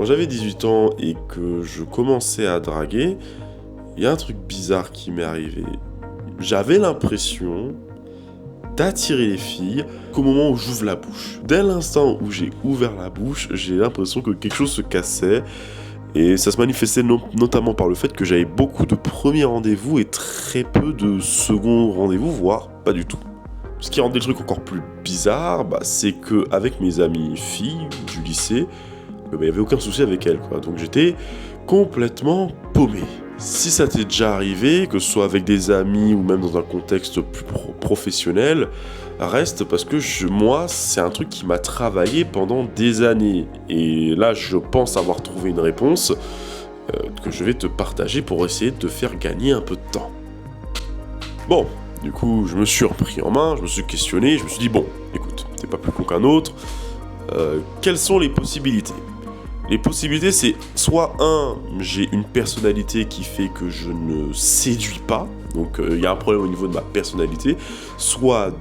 Quand j'avais 18 ans et que je commençais à draguer, il y a un truc bizarre qui m'est arrivé. J'avais l'impression d'attirer les filles qu'au moment où j'ouvre la bouche. Dès l'instant où j'ai ouvert la bouche, j'ai l'impression que quelque chose se cassait. Et ça se manifestait notamment par le fait que j'avais beaucoup de premiers rendez-vous et très peu de seconds rendez-vous, voire pas du tout. Ce qui rendait le truc encore plus bizarre, c'est qu'avec mes amies filles du lycée, il n'y avait aucun souci avec elles, quoi. Donc j'étais complètement paumé. Si ça t'est déjà arrivé, que ce soit avec des amis ou même dans un contexte plus professionnel, reste parce que moi, c'est un truc qui m'a travaillé pendant des années. Et là, je pense avoir trouvé une réponse que je vais te partager pour essayer de te faire gagner un peu de temps. Bon, du coup, je me suis repris en main, je me suis questionné, je me suis dit, bon, écoute, t'es pas plus con qu'un autre, quelles sont les possibilités ? Les possibilités, c'est soit j'ai une personnalité qui fait que je ne séduis pas, donc il y a un problème au niveau de ma personnalité, soit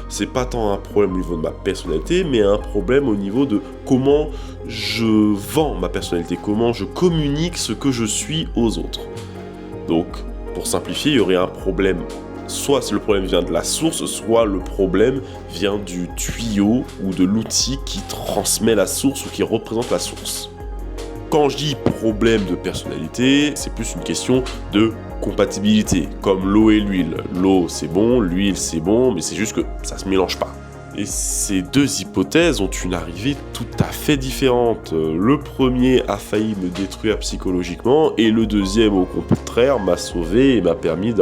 c'est pas tant un problème au niveau de ma personnalité, mais un problème au niveau de comment je vends ma personnalité, comment je communique ce que je suis aux autres. Donc, pour simplifier, il y aurait un problème, soit le problème vient de la source, soit le problème vient du tuyau ou de l'outil qui transmet la source ou qui représente la source. Quand je dis problème de personnalité, c'est plus une question de compatibilité, comme l'eau et l'huile. L'eau c'est bon, l'huile c'est bon, mais c'est juste que ça se mélange pas. Et ces deux hypothèses ont une arrivée tout à fait différente. Le premier a failli me détruire psychologiquement, et le deuxième, au contraire, m'a sauvé et m'a permis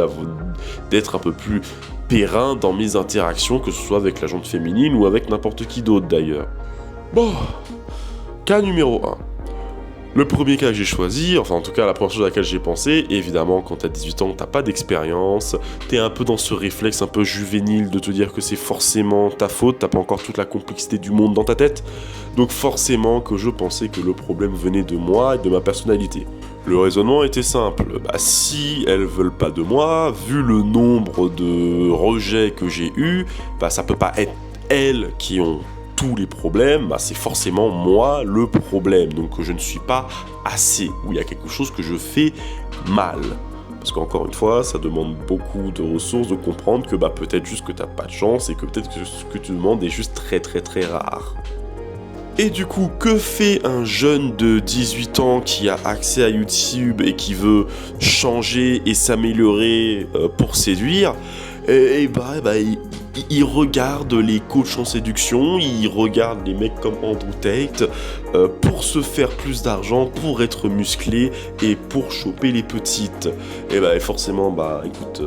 d'être un peu plus périn dans mes interactions, que ce soit avec la gente féminine ou avec n'importe qui d'autre d'ailleurs. Bon, cas numéro 1. Le premier cas que j'ai choisi, enfin en tout cas la première chose à laquelle j'ai pensé, évidemment quand t'as 18 ans, t'as pas d'expérience, t'es un peu dans ce réflexe un peu juvénile de te dire que c'est forcément ta faute, t'as pas encore toute la complexité du monde dans ta tête, donc forcément que je pensais que le problème venait de moi et de ma personnalité. Le raisonnement était simple, si elles veulent pas de moi, vu le nombre de rejets que j'ai eu, ça peut pas être elles qui ont tous les problèmes, c'est forcément moi le problème, donc je ne suis pas assez, ou il y a quelque chose que je fais mal. Parce qu'encore une fois, ça demande beaucoup de ressources de comprendre que peut-être juste que t'as pas de chance et que peut-être que ce que tu demandes est juste très très très rare. Et du coup, que fait un jeune de 18 ans qui a accès à YouTube et qui veut changer et s'améliorer pour séduire ? Il regarde les coachs en séduction, il regarde les mecs comme Andrew Tate pour se faire plus d'argent, pour être musclé et pour choper les petites. Et forcément, écoute,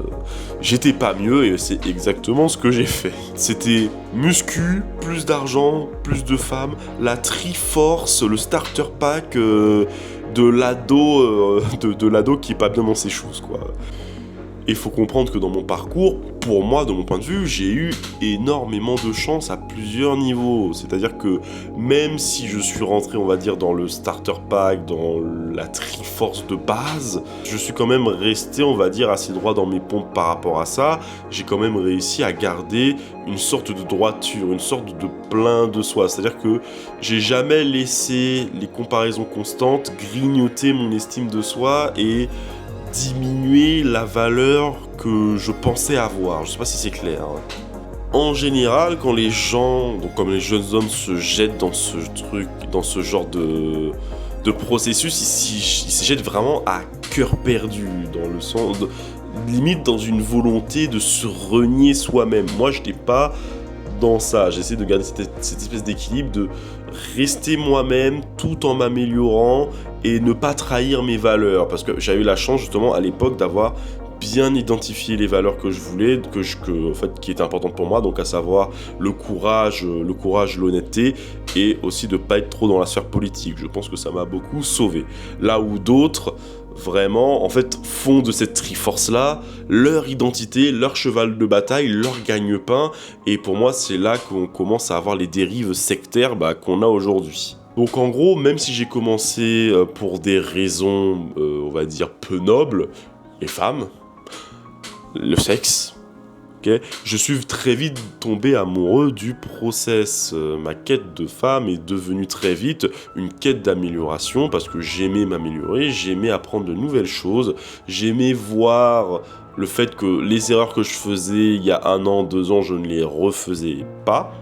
j'étais pas mieux et c'est exactement ce que j'ai fait. C'était muscu, plus d'argent, plus de femmes, la Triforce, le starter pack de l'ado qui est pas bien dans ses choses, quoi. Et il faut comprendre que dans mon parcours, pour moi, de mon point de vue, j'ai eu énormément de chance à plusieurs niveaux. C'est-à-dire que même si je suis rentré, on va dire, dans le starter pack, dans la Triforce de base, je suis quand même resté, on va dire, assez droit dans mes pompes par rapport à ça. J'ai quand même réussi à garder une sorte de droiture, une sorte de plein de soi. C'est-à-dire que j'ai jamais laissé les comparaisons constantes grignoter mon estime de soi et diminuer la valeur que je pensais avoir. Je sais pas si c'est clair. En général, quand les gens, donc comme les jeunes hommes se jettent dans ce genre de processus, ils se jettent vraiment à cœur perdu, dans le sens limite dans une volonté de se renier soi-même. Moi, je n'étais pas dans ça. J'essaie de garder cette espèce d'équilibre, de rester moi-même tout en m'améliorant et ne pas trahir mes valeurs, parce que j'ai eu la chance justement à l'époque d'avoir bien identifié les valeurs que je voulais, qui étaient importantes pour moi, donc à savoir le courage, l'honnêteté, et aussi de pas être trop dans la sphère politique. Je pense que ça m'a beaucoup sauvé. Là où d'autres vraiment, font de cette Triforce-là leur identité, leur cheval de bataille, leur gagne-pain, et pour moi, c'est là qu'on commence à avoir les dérives sectaires qu'on a aujourd'hui. Donc en gros, même si j'ai commencé pour des raisons, on va dire, peu nobles, les femmes, le sexe, ok. Je suis très vite tombé amoureux du process. Ma quête de femme est devenue très vite une quête d'amélioration parce que j'aimais m'améliorer, j'aimais apprendre de nouvelles choses, j'aimais voir le fait que les erreurs que je faisais il y a 1 an, 2 ans, je ne les refaisais pas.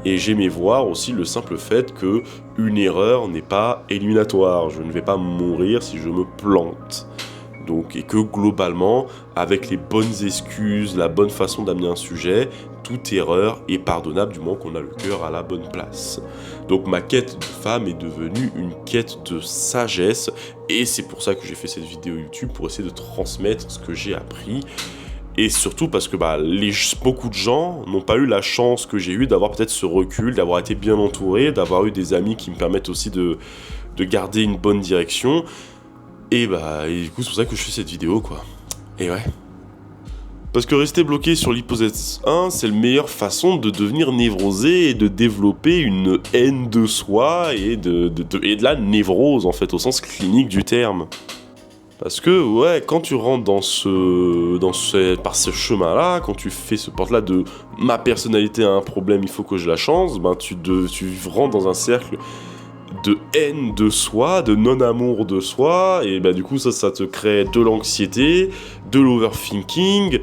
Et j'aimais voir aussi le simple fait que une erreur n'est pas éliminatoire. Je ne vais pas mourir si je me plante. Donc, et que globalement, avec les bonnes excuses, la bonne façon d'amener un sujet, toute erreur est pardonnable du moment qu'on a le cœur à la bonne place. Donc ma quête de femme est devenue une quête de sagesse, et c'est pour ça que j'ai fait cette vidéo YouTube, pour essayer de transmettre ce que j'ai appris. Et surtout parce que beaucoup de gens n'ont pas eu la chance que j'ai eue d'avoir peut-être ce recul, d'avoir été bien entouré, d'avoir eu des amis qui me permettent aussi de garder une bonne direction. Et du coup, c'est pour ça que je fais cette vidéo, quoi. Et ouais. Parce que rester bloqué sur l'hypothèse 1, c'est la meilleure façon de devenir névrosé et de développer une haine de soi et de la névrose, en fait, au sens clinique du terme. Parce que, ouais, quand tu rentres par ce chemin-là, quand tu fais ce porte-là de ma personnalité a un problème, il faut que je la change, tu rentres dans un cercle de haine de soi, de non-amour de soi, et du coup ça te crée de l'anxiété, de l'overthinking,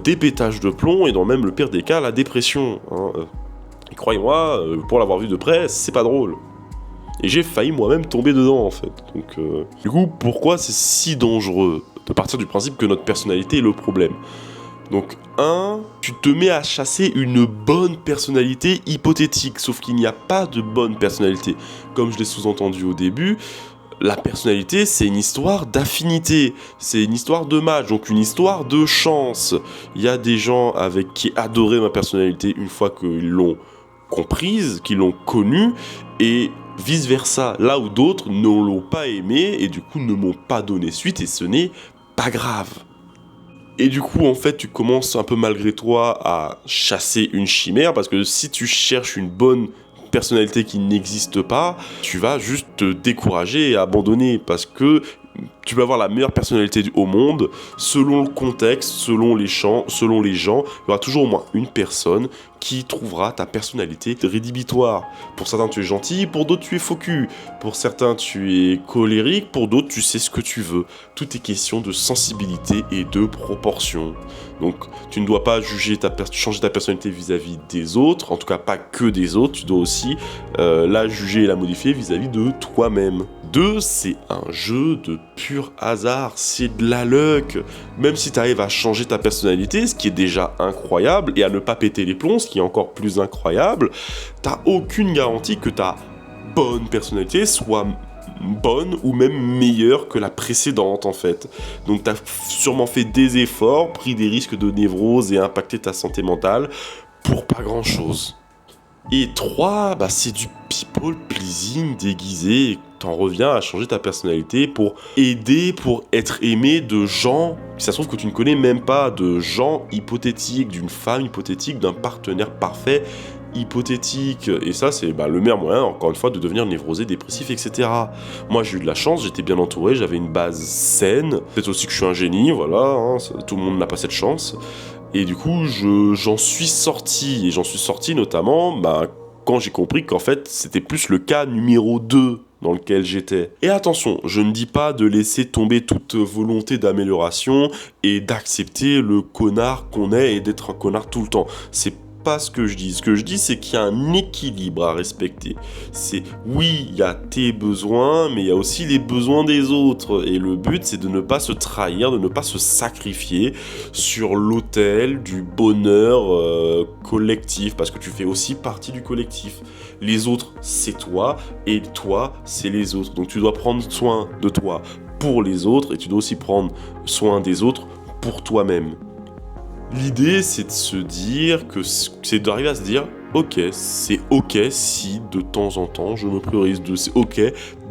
des pétages de plomb, et dans même le pire des cas, la dépression. Et croyez-moi, pour l'avoir vu de près, c'est pas drôle. Et j'ai failli moi-même tomber dedans, en fait. Donc, du coup, pourquoi c'est si dangereux de partir du principe que notre personnalité est le problème ? Donc, tu te mets à chasser une bonne personnalité hypothétique, sauf qu'il n'y a pas de bonne personnalité. Comme je l'ai sous-entendu au début, la personnalité, c'est une histoire d'affinité, c'est une histoire de match, donc une histoire de chance. Il y a des gens qui adoraient ma personnalité une fois qu'ils l'ont comprise, qu'ils l'ont connue, et vice-versa, là où d'autres ne l'ont pas aimé, et du coup ne m'ont pas donné suite, et ce n'est pas grave. Et du coup, en fait, tu commences un peu malgré toi à chasser une chimère, parce que si tu cherches une bonne personnalité qui n'existe pas, tu vas juste te décourager et abandonner, parce que tu vas avoir la meilleure personnalité au monde, selon le contexte, selon les gens, il y aura toujours au moins une personne qui trouvera ta personnalité rédhibitoire. Pour certains, tu es gentil, pour d'autres, tu es faux cul. Pour certains, tu es colérique, pour d'autres, tu sais ce que tu veux. Tout est question de sensibilité et de proportion. Donc, tu ne dois pas changer ta personnalité vis-à-vis des autres, en tout cas pas que des autres, tu dois aussi la juger et la modifier vis-à-vis de toi-même. 2, c'est un jeu de pur hasard, c'est de la luck. Même si tu arrives à changer ta personnalité, ce qui est déjà incroyable, et à ne pas péter les plombs, ce qui est encore plus incroyable, t'as aucune garantie que ta bonne personnalité soit bonne ou même meilleure que la précédente, en fait. Donc t'as sûrement fait des efforts, pris des risques de névrose et impacté ta santé mentale pour pas grand-chose. Et 3, c'est du people pleasing déguisé. T'en reviens à changer ta personnalité pour être aimé de gens, si ça se trouve que tu ne connais même pas, de gens hypothétiques, d'une femme hypothétique, d'un partenaire parfait hypothétique. Et ça, c'est le meilleur moyen, encore une fois, de devenir névrosé, dépressif, etc. Moi, j'ai eu de la chance, j'étais bien entouré, j'avais une base saine. Peut-être aussi que je suis un génie, voilà, tout le monde n'a pas cette chance. Et du coup, j'en suis sorti. Et j'en suis sorti notamment quand j'ai compris qu'en fait, c'était plus le cas numéro 2 dans lequel j'étais. Et attention, je ne dis pas de laisser tomber toute volonté d'amélioration et d'accepter le connard qu'on est et d'être un connard tout le temps. C'est pas ce que je dis. Ce que je dis, c'est qu'il y a un équilibre à respecter. Oui, il y a tes besoins, mais il y a aussi les besoins des autres. Et le but, c'est de ne pas se trahir, de ne pas se sacrifier sur l'autel du bonheur collectif, parce que tu fais aussi partie du collectif. Les autres, c'est toi, et toi, c'est les autres. Donc tu dois prendre soin de toi pour les autres, et tu dois aussi prendre soin des autres pour toi-même. L'idée, c'est de se dire c'est d'arriver à se dire, ok, c'est ok si de temps en temps je me priorise, c'est ok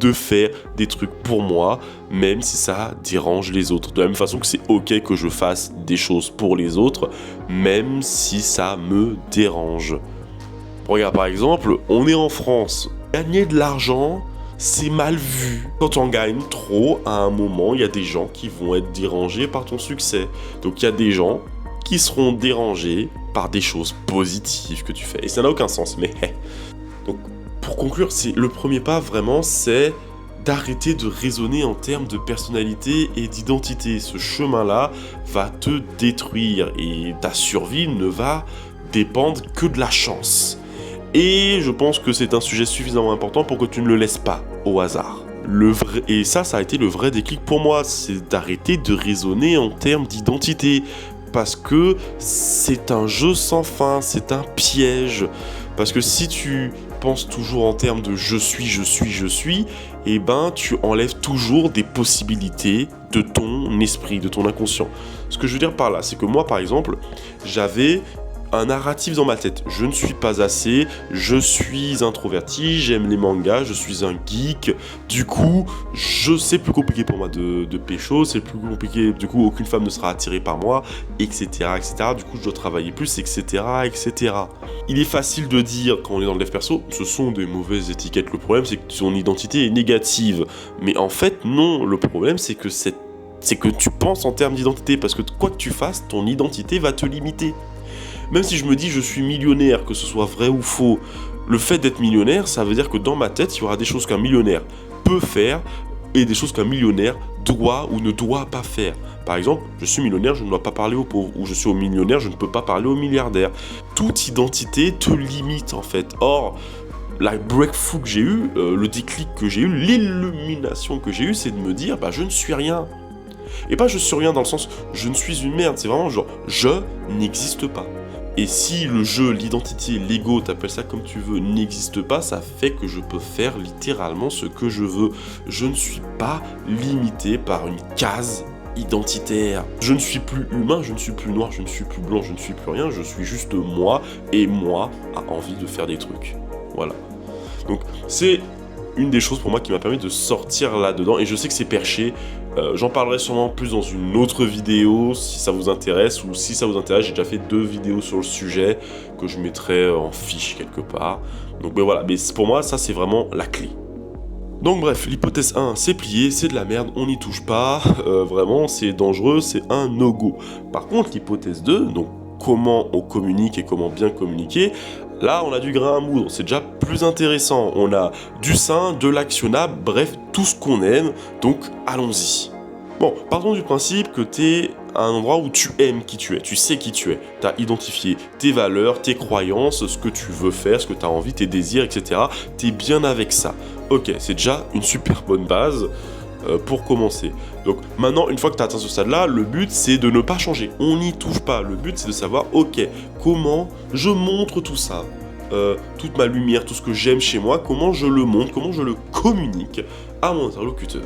de faire des trucs pour moi, même si ça dérange les autres. De la même façon que c'est ok que je fasse des choses pour les autres, même si ça me dérange. Regarde, par exemple, on est en France. Gagner de l'argent, c'est mal vu. Quand on gagne trop, à un moment, il y a des gens qui vont être dérangés par ton succès. Donc il y a des gens qui seront dérangés par des choses positives que tu fais. Et ça n'a aucun sens, mais... Donc, pour conclure, le premier pas, vraiment, c'est d'arrêter de raisonner en termes de personnalité et d'identité. Ce chemin-là va te détruire et ta survie ne va dépendre que de la chance. Et je pense que c'est un sujet suffisamment important pour que tu ne le laisses pas au hasard. Et ça a été le vrai déclic pour moi, c'est d'arrêter de raisonner en termes d'identité. Parce que c'est un jeu sans fin, c'est un piège. Parce que si tu penses toujours en termes de je suis, eh ben tu enlèves toujours des possibilités de ton esprit, de ton inconscient. Ce que je veux dire par là, c'est que moi par exemple, j'avais un narratif dans ma tête. Je ne suis pas assez, je suis introverti, j'aime les mangas, je suis un geek. Du coup, c'est plus compliqué pour moi de pécho, c'est plus compliqué, du coup, aucune femme ne sera attirée par moi, etc., etc. Du coup, je dois travailler plus, etc., etc. Il est facile de dire, quand on est dans le dev perso, ce sont des mauvaises étiquettes. Le problème, c'est que ton identité est négative. Mais en fait, non, le problème, c'est que tu penses en termes d'identité, parce que quoi que tu fasses, ton identité va te limiter. Même si je me dis je suis millionnaire, que ce soit vrai ou faux, le fait d'être millionnaire, ça veut dire que dans ma tête, il y aura des choses qu'un millionnaire peut faire et des choses qu'un millionnaire doit ou ne doit pas faire. Par exemple, je suis millionnaire, je ne dois pas parler aux pauvres, ou je suis millionnaire, je ne peux pas parler aux milliardaires. Toute identité te limite en fait. Or, la breakthrough que j'ai eu, le déclic que j'ai eu, l'illumination que j'ai eu, c'est de me dire je ne suis rien. Et pas je suis rien dans le sens je ne suis une merde, c'est vraiment genre je n'existe pas. Et si le jeu, l'identité, l'ego, t'appelles ça comme tu veux, n'existe pas, ça fait que je peux faire littéralement ce que je veux. Je ne suis pas limité par une case identitaire. Je ne suis plus humain, je ne suis plus noir, je ne suis plus blanc, je ne suis plus rien, je suis juste moi, et moi a envie de faire des trucs. Voilà. Donc c'est une des choses pour moi qui m'a permis de sortir là-dedans, et je sais que c'est perché. J'en parlerai sûrement plus dans une autre vidéo si ça vous intéresse, ou si ça vous intéresse, j'ai déjà fait 2 vidéos sur le sujet que je mettrai en fiche quelque part. Donc voilà, mais pour moi ça c'est vraiment la clé. Donc bref, l'hypothèse 1 c'est plié, c'est de la merde, on n'y touche pas, vraiment c'est dangereux, c'est un no-go. Par contre l'hypothèse 2, donc comment on communique et comment bien communiquer, là on a du grain à moudre, c'est déjà plus intéressant, on a du sain, de l'actionnable, bref, tout ce qu'on aime, donc allons-y. Bon, partons du principe que t'es à un endroit où tu aimes qui tu es, tu sais qui tu es, t'as identifié tes valeurs, tes croyances, ce que tu veux faire, ce que t'as envie, tes désirs, etc. T'es bien avec ça. Ok, c'est déjà une super bonne base pour commencer. Donc maintenant, une fois que tu as atteint ce stade-là, le but c'est de ne pas changer. On n'y touche pas. Le but c'est de savoir, ok, comment je montre tout ça, toute ma lumière, tout ce que j'aime chez moi, comment je le montre, comment je le communique à mon interlocuteur.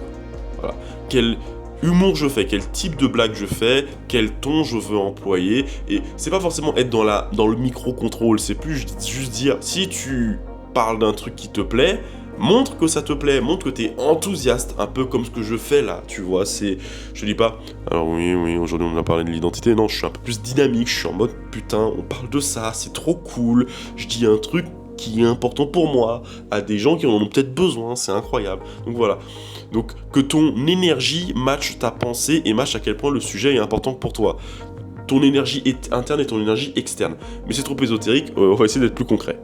Voilà. Quel humour je fais, quel type de blague je fais, quel ton je veux employer. Et c'est pas forcément être dans le micro-contrôle, c'est plus juste dire, si tu parles d'un truc qui te plaît, montre que ça te plaît, montre que t'es enthousiaste, un peu comme ce que je fais là, tu vois, je dis pas, alors oui, aujourd'hui on a parlé de l'identité, non, je suis un peu plus dynamique, je suis en mode, putain, on parle de ça, c'est trop cool, je dis un truc qui est important pour moi, à des gens qui en ont peut-être besoin, c'est incroyable, donc voilà. Donc que ton énergie matche ta pensée et matche à quel point le sujet est important pour toi. Ton énergie interne et ton énergie externe. Mais c'est trop ésotérique, on va essayer d'être plus concret.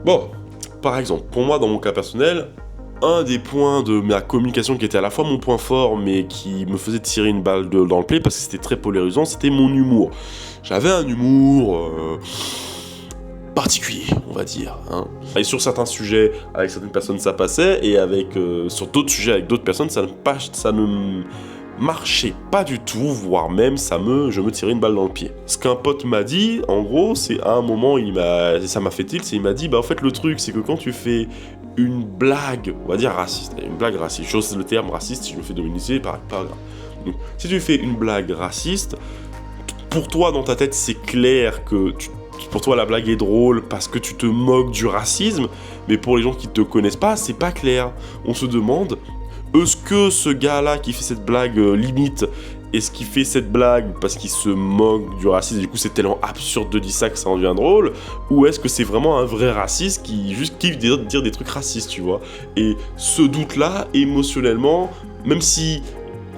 Bon, par exemple, pour moi, dans mon cas personnel, un des points de ma communication qui était à la fois mon point fort, mais qui me faisait tirer une balle dans le pied parce que c'était très polarisant, c'était mon humour. J'avais un humour particulier, on va dire. Hein. Et sur certains sujets, avec certaines personnes, ça passait, et sur d'autres sujets, avec d'autres personnes, ça ne marchait pas du tout, voire même je me tirais une balle dans le pied. Ce qu'un pote m'a dit, en gros, c'est à un moment, ça m'a fait tilt, il m'a dit, en fait le truc c'est que quand tu fais une blague, on va dire raciste, chose le terme raciste, si je me fais dominer, pas grave. Donc, si tu fais une blague raciste, pour toi dans ta tête c'est clair que pour toi la blague est drôle parce que tu te moques du racisme, mais pour les gens qui te connaissent pas, c'est pas clair. On se demande, est-ce que ce gars-là qui fait cette blague limite, est-ce qu'il fait cette blague parce qu'il se moque du racisme et du coup c'est tellement absurde de dire ça que ça en devient drôle, ou est-ce que c'est vraiment un vrai raciste qui juste kiffe dire des trucs racistes, tu vois. Et ce doute-là, émotionnellement, même si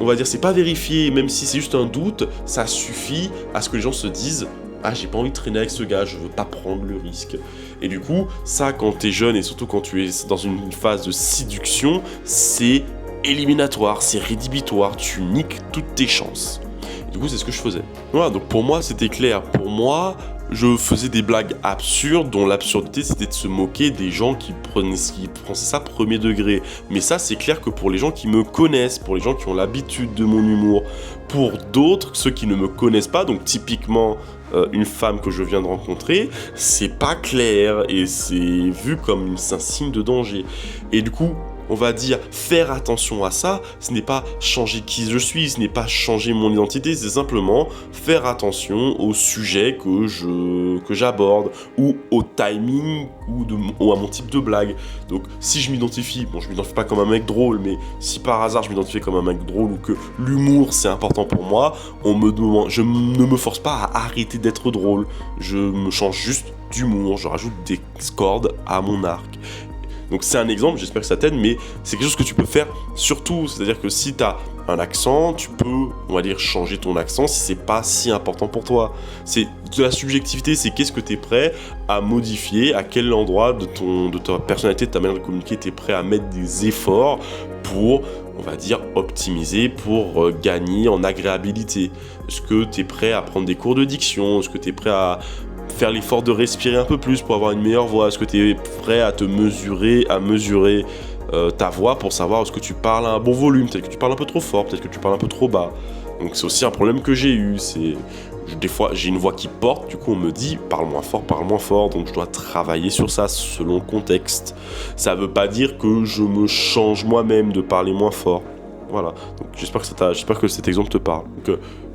on va dire, c'est pas vérifié, même si c'est juste un doute, ça suffit à ce que les gens se disent « Ah, j'ai pas envie de traîner avec ce gars, je veux pas prendre le risque. » Et du coup, ça, quand t'es jeune, et surtout quand tu es dans une phase de séduction, c'est éliminatoire, c'est rédhibitoire, tu niques toutes tes chances. Et du coup, c'est ce que je faisais. Voilà, donc pour moi, c'était clair. Pour moi, je faisais des blagues absurdes, dont l'absurdité, c'était de se moquer des gens qui prenaient ça premier degré. Mais ça, c'est clair que pour les gens qui me connaissent, pour les gens qui ont l'habitude de mon humour, pour d'autres, ceux qui ne me connaissent pas, donc typiquement une femme que je viens de rencontrer, c'est pas clair et c'est vu comme un signe de danger. Et du coup, on va dire faire attention à ça, ce n'est pas changer qui je suis, ce n'est pas changer mon identité, c'est simplement faire attention au sujet que j'aborde ou au timing ou à mon type de blague. Donc si je m'identifie, bon je m'identifie pas comme un mec drôle, mais si par hasard je m'identifie comme un mec drôle ou que l'humour c'est important pour moi, je ne me force pas à arrêter d'être drôle, je me change juste d'humour, je rajoute des cordes à mon arc. Donc c'est un exemple, j'espère que ça t'aide, mais c'est quelque chose que tu peux faire surtout. C'est-à-dire que si tu as un accent, tu peux, on va dire, changer ton accent si c'est pas si important pour toi. C'est de la subjectivité, c'est qu'est-ce que tu es prêt à modifier, à quel endroit de ta personnalité, de ta manière de communiquer, tu es prêt à mettre des efforts pour, on va dire, optimiser, pour gagner en agréabilité. Est-ce que tu es prêt à prendre des cours de diction? Est-ce que tu es prêt à faire l'effort de respirer un peu plus pour avoir une meilleure voix? Est-ce que tu es prêt à mesurer ta voix pour savoir est-ce que tu parles à un bon volume? Peut-être que tu parles un peu trop fort, peut-être que tu parles un peu trop bas. Donc c'est aussi un problème que j'ai eu. Des fois, j'ai une voix qui porte, du coup on me dit parle moins fort, donc je dois travailler sur ça selon le contexte. Ça veut pas dire que je me change moi-même de parler moins fort. Voilà, donc j'espère que cet exemple te parle.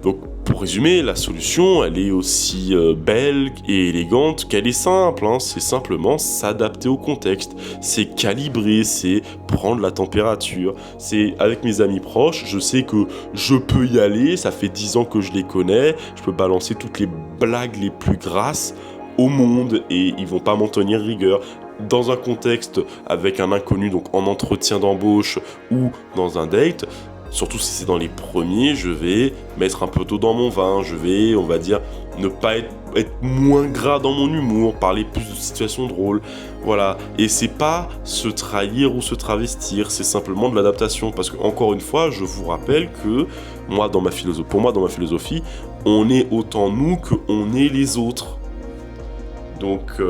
Donc pour résumer, la solution, elle est aussi belle et élégante qu'elle est simple. C'est simplement s'adapter au contexte, c'est calibrer, c'est prendre la température. C'est avec mes amis proches, je sais que je peux y aller, ça fait 10 ans que je les connais, je peux balancer toutes les blagues les plus grasses au monde et ils vont pas m'en tenir rigueur. Dans un contexte avec un inconnu, donc en entretien d'embauche ou dans un date, surtout si c'est dans les premiers, je vais mettre un peu d'eau dans mon vin, je vais, on va dire, ne pas être moins gras dans mon humour, parler plus de situations drôles, voilà. Et c'est pas se trahir ou se travestir, c'est simplement de l'adaptation, parce que encore une fois, je vous rappelle que pour moi, dans ma philosophie, on est autant nous qu'on est les autres. Donc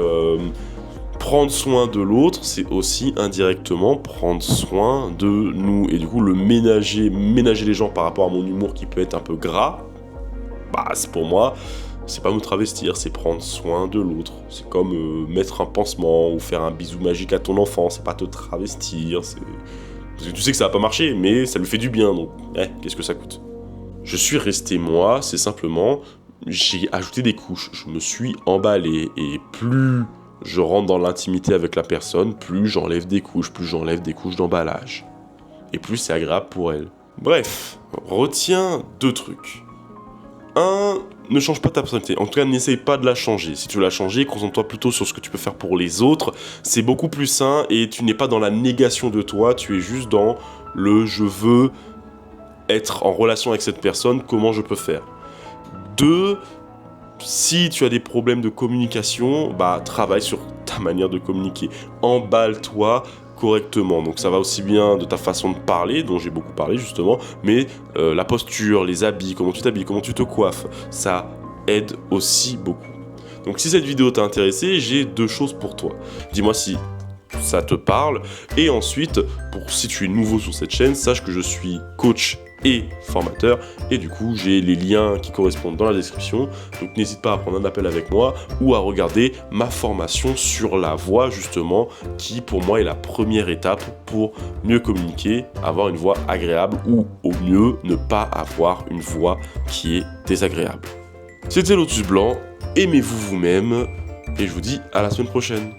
prendre soin de l'autre, c'est aussi indirectement prendre soin de nous. Et du coup, ménager les gens par rapport à mon humour qui peut être un peu gras, c'est pour moi, c'est pas me travestir, c'est prendre soin de l'autre. C'est comme mettre un pansement ou faire un bisou magique à ton enfant, c'est pas te travestir. Parce que tu sais que ça va pas marcher, mais ça lui fait du bien, donc qu'est-ce que ça coûte? Je suis resté moi, c'est simplement, j'ai ajouté des couches, je me suis emballé, et plus je rentre dans l'intimité avec la personne, plus j'enlève des couches d'emballage. Et plus c'est agréable pour elle. Bref, retiens 2 trucs. 1, ne change pas ta personnalité. En tout cas, n'essaye pas de la changer. Si tu veux la changer, concentre-toi plutôt sur ce que tu peux faire pour les autres. C'est beaucoup plus sain et tu n'es pas dans la négation de toi, tu es juste dans le « je veux être en relation avec cette personne, comment je peux faire ». 2, si tu as des problèmes de communication, travaille sur ta manière de communiquer. Emballe-toi correctement. Donc ça va aussi bien de ta façon de parler, dont j'ai beaucoup parlé justement, mais la posture, les habits, comment tu t'habilles, comment tu te coiffes, ça aide aussi beaucoup. Donc si cette vidéo t'a intéressé, j'ai 2 choses pour toi. Dis-moi si ça te parle. Et ensuite, si tu es nouveau sur cette chaîne, sache que je suis coach et formateur, et du coup j'ai les liens qui correspondent dans la description, donc n'hésite pas à prendre un appel avec moi ou à regarder ma formation sur la voix justement, qui pour moi est la première étape pour mieux communiquer, avoir une voix agréable ou au mieux ne pas avoir une voix qui est désagréable. C'était Lotus Blanc, aimez-vous vous-même et je vous dis à la semaine prochaine.